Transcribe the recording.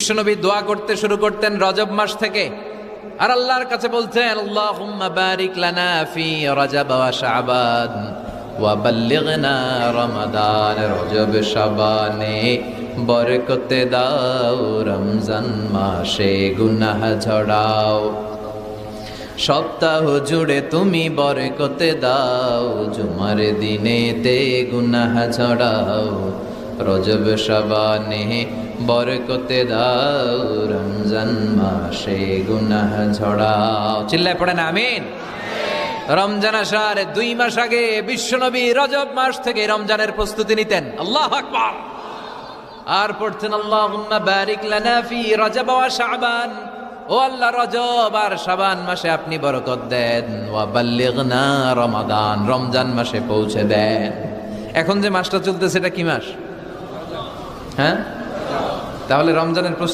বিশ্বনবী দোয়া করতে শুরু করতেন রজব মাস থেকে, আর আল্লাহর কাছে বলতেন আল্লাহুম্মা বারিক লানা ফি রজব ওয়া শাবান ওয়া বাল্লিগনা রমাদান। রজব শাবানে বরকতে দাও, রমজান মাসে গুনাহ ঝরাও। সপ্তাহ জুড়ে তুমি বরকতে দাও, জুমার দিনেতে গুনাহ ঝরাও। রজব শাবানে বরকতে দাও, রমজান মাসে গুনাহ ঝরাও। চিল্লায় পড়েন আমিন। রমজান আসার 2 মাস আগে বিশ্বনবী রজব মাস থেকে রমজানের প্রস্তুতি নিতেন। আল্লাহু আকবার। আর পড়তেন আল্লাহুম্মা বারিক লানা ফি রজব ওয়া শাবান। ও আল্লাহ, রজব আর শাবান মাসে আপনি বরকত দেন। ওয়া বাল্লিগনা রমাদান, রমজান মাসে পৌঁছে দেন। এখন যে মাসটা চলতেছে এটা কি মাস? হ্যাঁ, তাহলে রমজানের